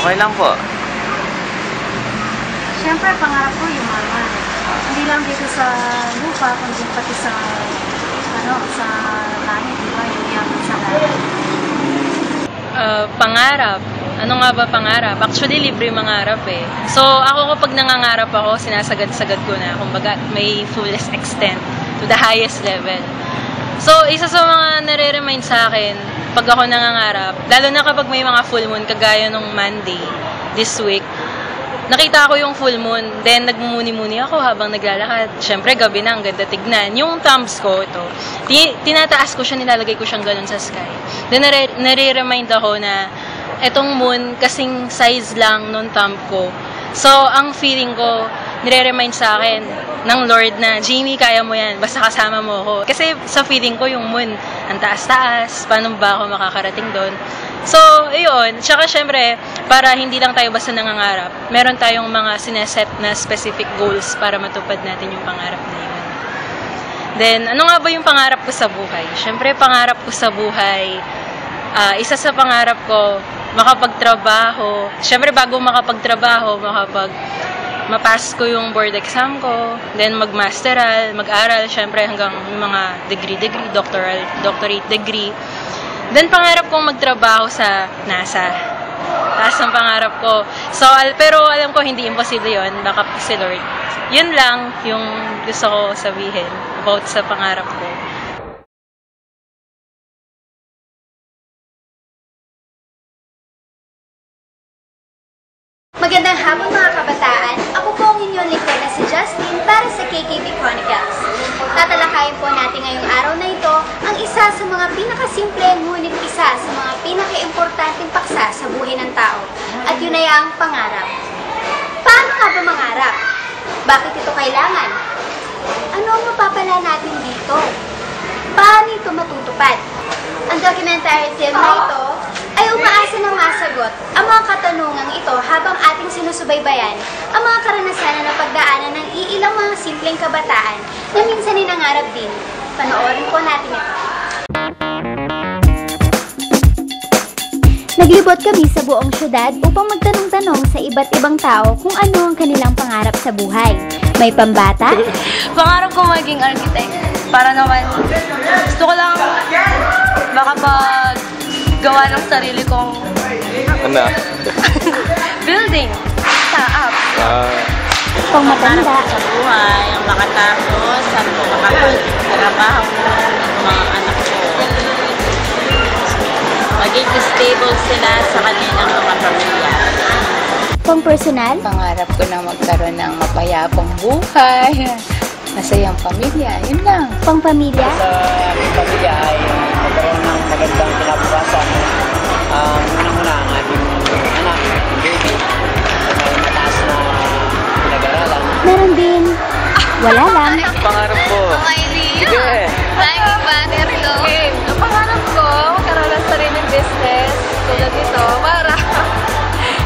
Okay lang po. Siyempre, pangarap ko yumaman. Hindi lang dito sa lupa, kundi pati sa, sa langit, di ba? Yung yaman sa langit. Pangarap. Ano nga ba pangarap? Actually, libre mangarap eh. So, ako kapag nangangarap ako, sinasagad-sagad ko na. Kumbaga, may fullest extent to the highest level. So, isa sa mga nare-remind sa akin, pag ako nangangarap, lalo na kapag may mga full moon, kagaya nung Monday, this week, nakita ko yung full moon, then nagmumuni-muni ako habang naglalakad. Siyempre, gabi na, ang ganda tignan. Yung thumbs ko, ito, tinataas ko siya, nilalagay ko siyang ganun sa sky. Then, nare-remind ako na etong moon, kasing size lang nung thumb ko. So, ang feeling ko, nire-remind sa akin ng Lord na, Jamie, kaya mo yan, basta kasama mo ako. Kasi sa feeling ko, yung moon, ang taas-taas, paano ba ako makakarating doon? So, ayun. Tsaka syempre, para hindi lang tayo basta nangangarap, meron tayong mga sineset na specific goals para matupad natin yung pangarap na yun. Then, ano nga ba yung pangarap ko sa buhay? Syempre, pangarap ko sa buhay, isa sa pangarap ko, makapagtrabaho. Syempre, bago makapagtrabaho, mapass ko yung board exam ko, then mag-masteral, mag-aral, syempre hanggang mga degree, doctorate degree. Then, pangarap kong magtrabaho sa NASA. Taas ang pangarap ko. So, pero alam ko, hindi imposible yun. Baka si Lord. Yun lang yung gusto ko sabihin about sa pangarap ko. Magandang hapon mga kabataan. Ako po ang inyong lingkod na si Justin para sa KKB Chronicles. Tatalakayin po natin ngayong araw na ito ang isa sa mga pinakasimple ngunit isa sa mga pinakaimportanteng paksa sa buhay ng tao. At yun ay ang pangarap. Paano nga ba mangarap? Bakit ito kailangan? Ano ang mapapala natin dito? Paano ito matutupad? Ang documentary film na ito ay umaasa ng masagot ang mga katanungang ito habang ating sinusubaybayan ang mga karanasan na pagdaanan ng iilang mga simpleng kabataan na minsan ninangarap din. Panoorin po natin ito. Naglibot kami sa buong syudad upang magtanong-tanong sa iba't ibang tao kung ano ang kanilang pangarap sa buhay. May pambata? Pangarap ko maging architect. Para naman, gusto ko lang makapaggawa ng sarili kong building sa app. Pang matanda. Sa buhay, ang makatapos, ang makapagtrabaho ng mga anak ko. Maging stable sila sa kanilang mga pamilya. Pang personal? Pangarap ko na magkaroon ng mapayapang buhay, masayang pamilya, yun lang. Pang pamilya? Sa aming pamilya ay magkaroon ng magandang kinabukasan. Unang-una ang ating anak, ang baby, may mataas na pinag-aralan. Meron din. Wala lang. Pangarap ko. Sige. Laging banner to. Ang pangarap ko, magkaroon ng sariling business tulad nito para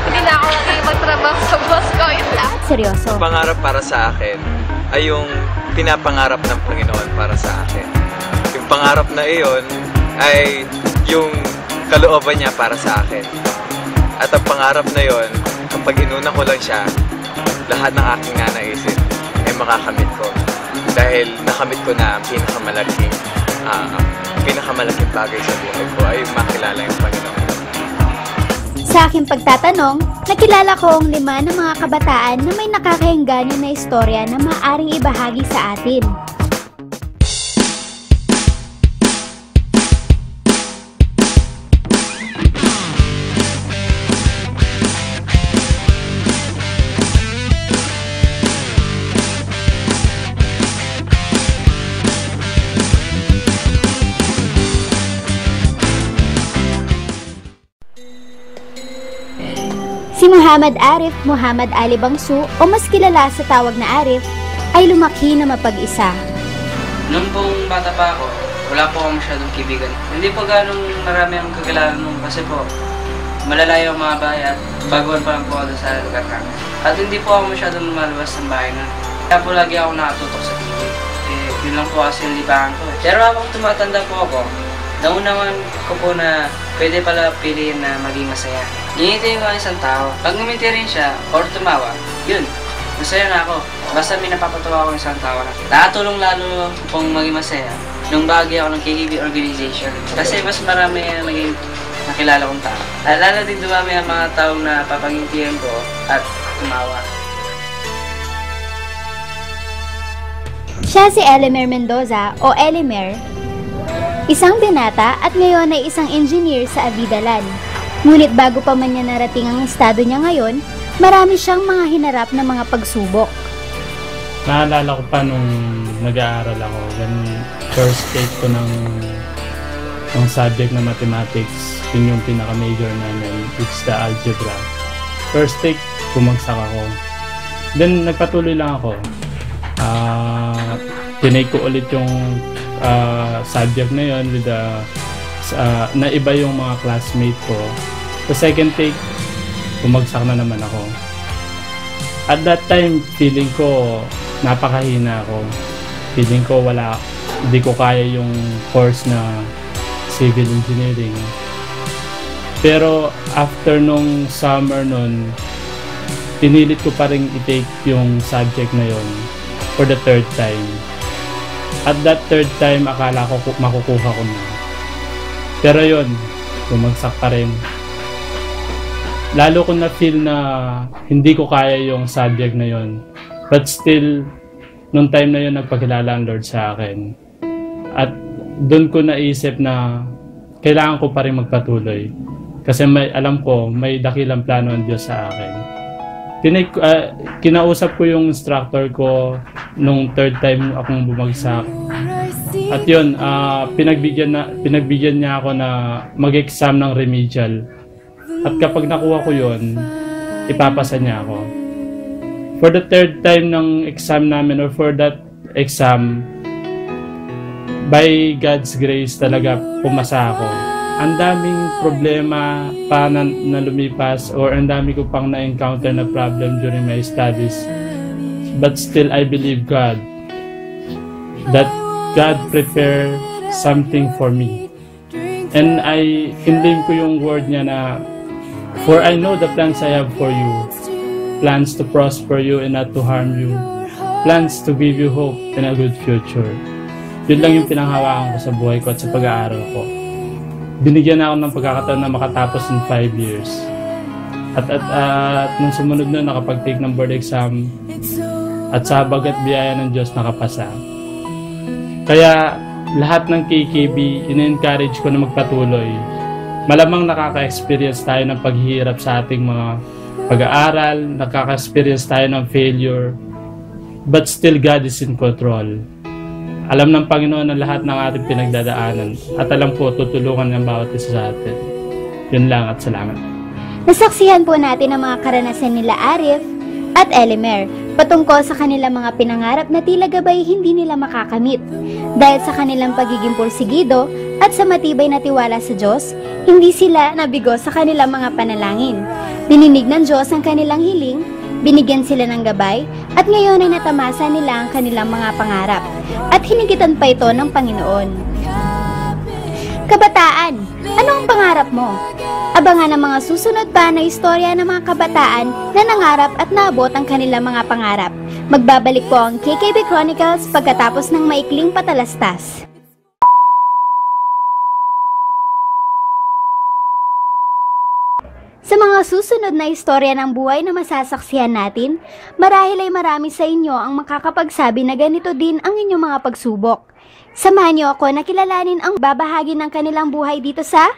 hindi na ako magtrabaho sa boss ko. Yun lang. Seryoso. Pangarap para sa akin ay yung pinapangarap ng Panginoon para sa akin. Yung pangarap na iyon ay yung kalooban niya para sa akin. At ang pangarap na iyon, kapag inuna ko lang siya, lahat ng aking nanaisin ay makakamit ko. Dahil nakamit ko na ang pinakamalaking bagay sa buhay ko ay makilala yung Panginoon. Sa aking pagtatanong, nakilala ko ang 5 ng mga kabataan na may nakakaengganyo na istorya na maaaring ibahagi sa atin. Si Muhammad Arif Muhammad Ali Bangsu o mas kilala sa tawag na Arif ay lumaki na mapag-isa. Noong pong bata pa ako, wala po ako masyadong kaibigan. Hindi po ganong marami ang kakilala nung kasi po malalayo ang mga bahay at baguhan pa lang po ako sa lugar namin. At hindi po ako masyadong lumalabas ng bahay na. Kaya po lagi ako nakatutok sa TV. Yun lang po kasi yung libangan ko. Pero habang tumatanda po ako, naunawan ko po na pwede pala piliin na maging masaya. Hinihintay ko ang isang tao. Pag ngumiti rin siya or tumawa, yun, masaya na ako. Basta may napapatawa ko isang tao na. Nakatulong lalo kung maging masaya nung bahagi ako ng KKB organization. Kasi mas marami ang naging nakilala kong tao. At lalo din dumami ang mga taong na papangintihan ko at tumawa. Siya si Elimer Mendoza o Elimer, isang binata at ngayon ay isang engineer sa Avidalan. Ngunit bago pa man niya narating ang estado niya ngayon, marami siyang mga hinarap na mga pagsubok. Naalala ko pa nung nag-aaral ako, first take ko ng subject na mathematics, yun yung pinaka-major namin, it's the algebra. First take, bumagsak ako. Then nagpatuloy lang ako. Tinake ko ulit yung subject na yun with na iba yung mga classmate ko. Sa second take, bumagsak na naman ako. At that time, feeling ko napakahina ako. Feeling ko hindi ko kaya yung course na civil engineering. Pero after nung summer nun, pinilit ko pa rin i-take yung subject na yon for the third time. At that third time, akala ko makukuha ko na. Pero yun, bumagsak pa rin. Lalo ko na-feel na hindi ko kaya yung subject na yon. But still, nung time na yun, nagpakilala ang Lord sa akin. At doon ko naisip na kailangan ko pa rin magpatuloy. Kasi alam ko, may dakilang plano ang Diyos sa akin. Kinausap ko yung instructor ko nung third time akong bumagsak. At yun, pinagbigyan niya ako na mag-exam ng remedial. At kapag nakuha ko yun, ipapasa niya ako. For the third time ng exam namin or for that exam, by God's grace talaga pumasa ako. Ang daming problema pa na lumipas or ang dami ko pang na-encounter na problem during my studies. But still, I believe God. That God prepared something for me. And I kinlim ko yung word niya na, for I know the plans I have for you. Plans to prosper you and not to harm you. Plans to give you hope and a good future. Yun lang yung pinanghawakan ko sa buhay ko at sa pag-aaral ko. Binigyan ako ng pagkakataon na makatapos in 5 years. At nung sumunod na nakapag-take ng board exam at sa habag at biyaya ng Diyos nakapasa. Kaya lahat ng KKB, in-encourage ko na magpatuloy. Malamang nakaka-experience tayo ng paghihirap sa ating mga pag-aaral, nakaka-experience tayo ng failure, but still God is in control. Alam ng Panginoon ang lahat ng ating pinagdadaanan at alam ko tutulungan ng bawat isa sa atin. Yun lang at salamat. Nasaksihan po natin ang mga karanasan nila Arif at Elimer patungkol sa kanilang mga pinangarap na tila gabay hindi nila makakamit. Dahil sa kanilang pagiging pursigido at sa matibay na tiwala sa Diyos, hindi sila nabigo sa kanilang mga panalangin. Dininig ng Diyos ang kanilang hiling, binigyan sila ng gabay, at ngayon ay natamasa nila ang kanilang mga pangarap. At hinigitan pa ito ng Panginoon. Kabataan, ano ang pangarap mo? Abangan ang mga susunod pa na istorya ng mga kabataan na nangarap at naabot ang kanilang mga pangarap. Magbabalik po ang KKB Chronicles pagkatapos ng maikling patalastas. Sa mga susunod na istorya ng buhay na masasaksihan natin, marahil ay marami sa inyo ang makakapagsabi na ganito din ang inyong mga pagsubok. Samahan niyo ako na kilalanin ang babahagi ng kanilang buhay dito sa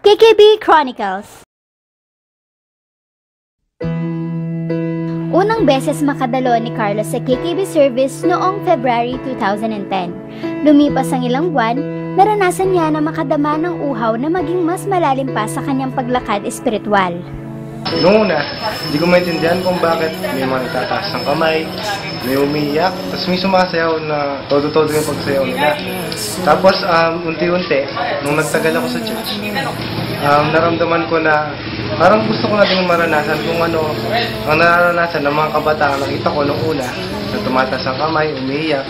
KKB Chronicles. Unang beses makadalo ni Carlos sa KKB service noong February 2010. Lumipas ang ilang buwan, naranasan niya na makadama ng uhaw na maging mas malalim pa sa kanyang paglakad espiritual. Noong una, hindi ko maintindihan kung bakit may mga nagtataas ng kamay, may umiiyak, tapos may sumasayaw na todo-todo yung pagsayaw nila. Tapos, unti-unti, nung nagtagal ako sa church, naramdaman ko na parang gusto ko na din maranasan kung ano ang nararanasan ng mga kabataan. Nakita ko nung una na tumataas ang kamay, umiiyak.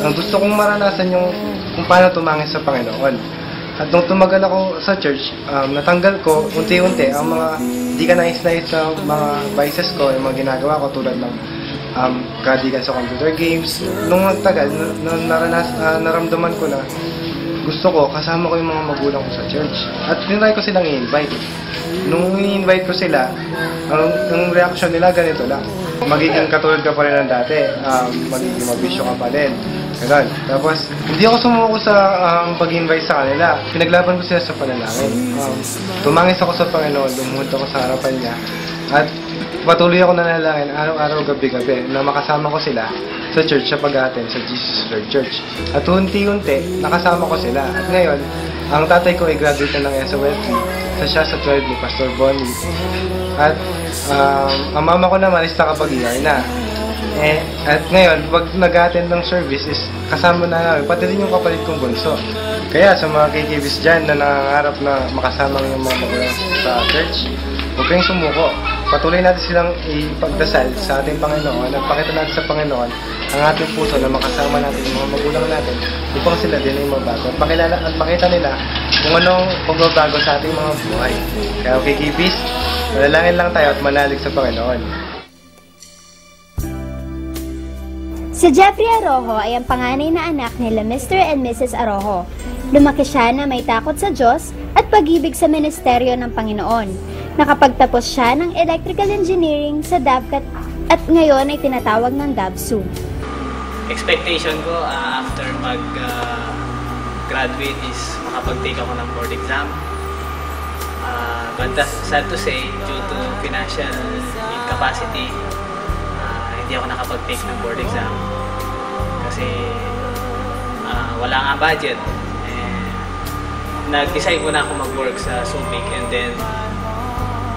Ang gusto kong maranasan yung kung paano tumangin sa Panginoon. At nung tumagal ako sa church, natanggal ko unti-unti ang mga di ka nais-nais na mga vices ko, yung mga ginagawa ko tulad ng kadigan sa computer games. Nung nagtagal, naramdaman ko na gusto ko, kasama ko yung mga magulang ko sa church. At tinry ko silang i-invite. Nung i-invite ko sila, ang reaction nila ganito lang. Magiging katulad ka pa rin ng dati, magiging mabisyo ka pa rin. Ganun. Tapos, hindi ako sumuko sa pag-invite sa kanila. Pinaglaban ko sila sa panalangin. Tumangis ako sa Panginoon, lumuhod ako sa harapan niya. At patuloy ako nanalangin araw-araw, gabi-gabi na makasama ko sila sa church sa pag-attend sa Jesus Lord Church. At unti-unti, nakasama ko sila. At ngayon, ang tatay ko ay graduate na ng SOLT. Siya sa 12 ni Pastor Bonnie. At ang mama ko naman is nakapag-ER na. At ngayon, pag nag-attend ng service is kasama na namin, pati rin yung kapalit kong bunso. Kaya sa mga KKBs dyan na nangangarap na makasama ng mga magulang sa church, huwag kayong sumuko. Patuloy natin silang ipagdasal sa ating Panginoon at pakita natin sa Panginoon ang ating puso na makasama natin yung mga magulang natin upang sila din ay mabago. At makita nila kung anong pagbabago sa ating mga buhay. Kaya KKBs, manalangin lang tayo at manalig sa Panginoon. Si Jeffrey Arojo ay ang panganay na anak nila Mr. and Mrs. Arojo. Lumaki siya na may takot sa Diyos at pag-ibig sa ministeryo ng Panginoon. Nakapagtapos siya ng Electrical Engineering sa DAVCAT at ngayon ay tinatawag ng DAVSU. Expectation ko after mag-graduate is makapag-take ako ng board exam. But sad to say, due to financial incapacity, hindi ako nakapag-take ng board exam kasi wala nga budget. Nag-decide muna ako mag-work sa Subic, and then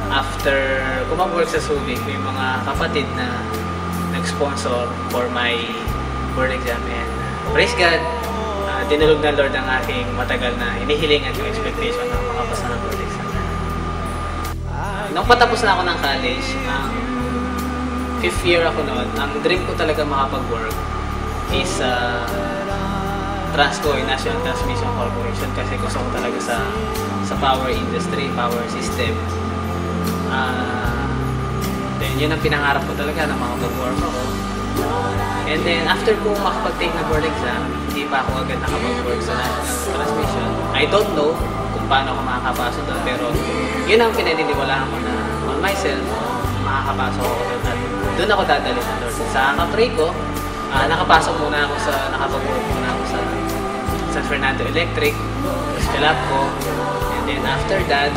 after ko mag-work sa Subic, may mga kapatid na nag-sponsor for my board exam, and praise God, dinulog ng Lord ang aking matagal na hinihilingan yung expectation na makapasa ng board exam. Nung patapos na ako ng college, 5th year ako noon, ang dream ko talaga makapag-work is Transco, National Transmission Corporation, kasi gusto ko talaga sa power industry, power system. Then yun ang pinangarap ko talaga na makapag-work ako. And then after ko makapag-take na board exam, hindi pa ako agad nakapag-work sa National Transmission. I don't know kung paano ako makakapasok doon, pero yun ang pinaniniwalaan ko na on myself, makakapasok ako doon at doon ako dadalhin na Lord. Sa kapre ko, nakapasok muna ako nakapag-work muna ako sa San Fernando Electric, Escalab ko, and then after that,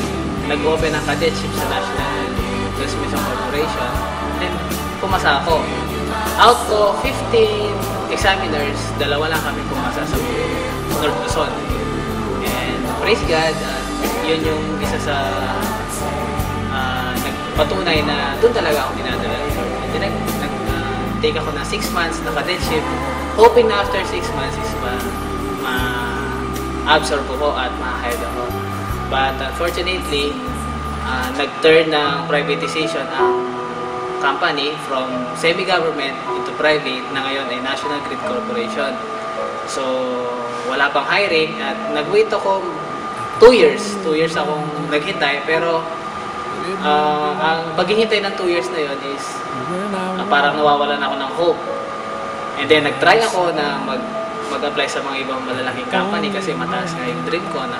nag-open ang cadetship sa National Transmission Corporation, then pumasa ako. Out of 15 examiners, 2 lang kami pumasa sa North Luzon. And praise God, yun yung isa sa nagpatunay na doon talaga ako dinadala. And then take ako ng 6 months na cadetship, hoping na after 6 months is ma-absorb ko at ma-hired ako. But unfortunately, nag-turn ng privatization ang company from semi-government into private na ngayon ay National Grid Corporation. So, wala pang hiring at nag-wait ako 2 years. 2 years akong naghintay, pero ang paghihintay ng 2 years na yun is parang nawawalan ako ng hope. And then nag-try ako na mag-apply sa mga ibang malalaking company kasi mataas nga yung dream ko na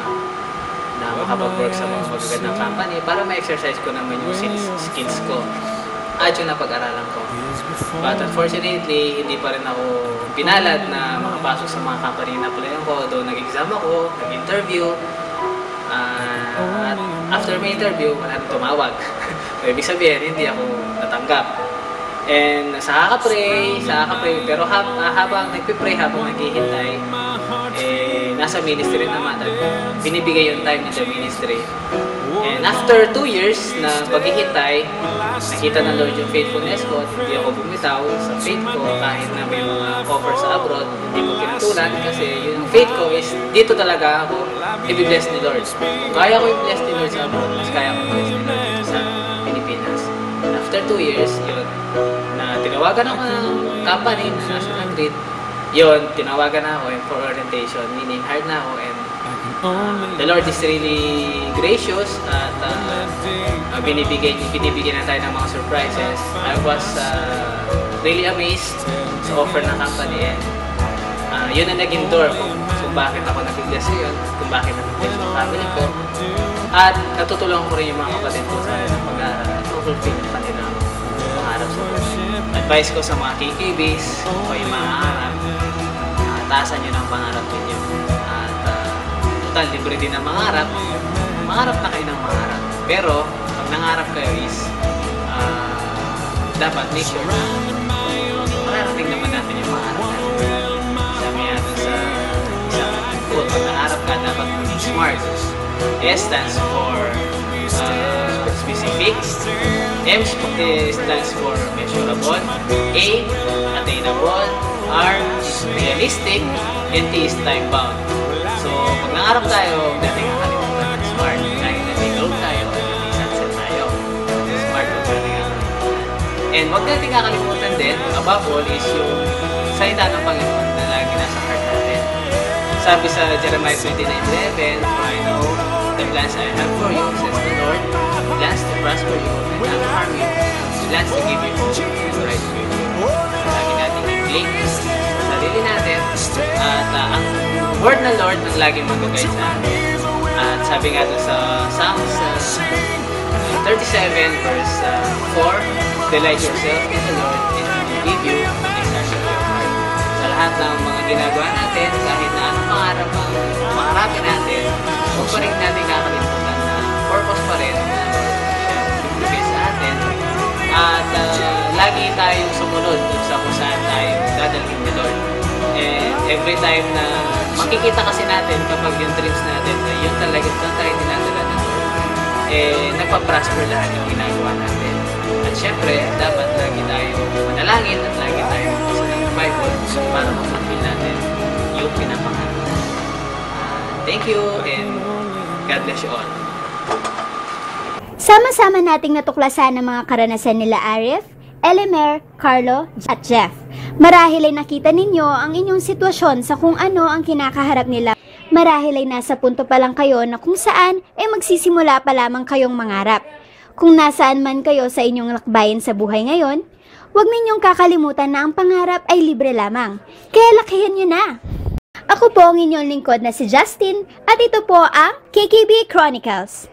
makapag-work sa mga magagandang company para ma-exercise ko naman yung skills ko at yung napag-aralan ko. But unfortunately, hindi pa rin ako pinalad na makapasok sa mga company na applyan ko. Doon nag-exam ako, nag-interview. At after my interview, wala nang tumawag. So, ibig sabihin, hindi ako natanggap. And sa kakapray, pero habang nagpipray, habang naghihintay, nasa ministry naman at binibigay yung time ng ministry. And after 2 years na paghihintay, nakita ng Lord yung faithfulness ko at hindi ako bumitaw sa faith ko kahit na may mga offer sa abroad, hindi ko kinatulan kasi yung faith ko is dito talaga ako i-bless ni Lord. Kaya ko i-bless ni Lord sa abroad, mas kaya ko i-bless ni Lord sa Pilipinas. And after 2 years, yun, na tinawagan ako ng company na National Grid, yun, tinawagan na ako for orientation, meaning hired na ako, and The Lord is really gracious at binibigyan na tayo ng mga surprises. I was really amazed sa offer ng company, and yun ang naging door kung bakit ako nabiglas yun, kung bakit nabiglas yung family ko. At natutulungan ko rin yung mga kapatid ko sa pag-aaral at fulfill yung kanilang pangarap sa buhay. Advice ko sa mga KKBs o yung mga arap, taasan nyo ng pangarap ninyo. At total, libre din ang mangarap. Mangarap na kayo ng mangarap. Pero, pag nangarap kayo is, dapat make sure na mararating naman natin yung mangarap natin. Sabi natin sa isang quote, pag nangarap ka, dapat maging smart. S stands for specific, M stands for measurable, A, attainable, R is realistic, and T is time-bound. So, pag nangarap tayo, huwag natin kakalimutan ng smart. Kahit may goal tayo, may sunset tayo. Smart huwag natin kakalimutan. And huwag natin kakalimutan din, above all, is yung salita ng Panginoon na lagi nasa heart natin. Sabi sa Jeremiah 29:11, for I know the plans I have for you, says the Lord, plans to prosper you and not to harm you, plans to give you hope and a bright future. Lagi natin i-claim sa sarili natin at ang word ng Lord ang laging mag-guide sa atin. At sabi nga doon sa Psalms 37 verse 4, delight yourself in the Lord and He will give you the desires of your heart. Sa lahat ng mga ginagawa natin, kahit na anong pangarapin natin, huwag pa rin natin kakalimutan na purpose pa rin na siya bibigay sa atin. At lagi tayong sumunod sa kung saan tayo dadalhin ni Lord. And every time na makikita kasi natin kapag yung dreams natin na yun talaga tayo dinadala ng Lord, nagpa-prosper lahat yung ginagawa natin. At syempre, dapat lagi tayo manalangin at lagi tayo magbasa ng Bible para ma-fulfill natin yung pinapangarap. Thank you and God bless you all. Sama-sama nating natuklasan ang mga karanasan nila Arif, Elimer, Carlo, at Jeff. Marahil ay nakita ninyo ang inyong sitwasyon sa kung ano ang kinakaharap nila. Marahil ay nasa punto pa lang kayo na kung saan ay magsisimula pa lamang kayong mangarap. Kung nasaan man kayo sa inyong lakbayin sa buhay ngayon, huwag ninyong kakalimutan na ang pangarap ay libre lamang. Kaya lakihin nyo na! Ako po ang inyong lingkod na si Justin at ito po ang KKB Chronicles.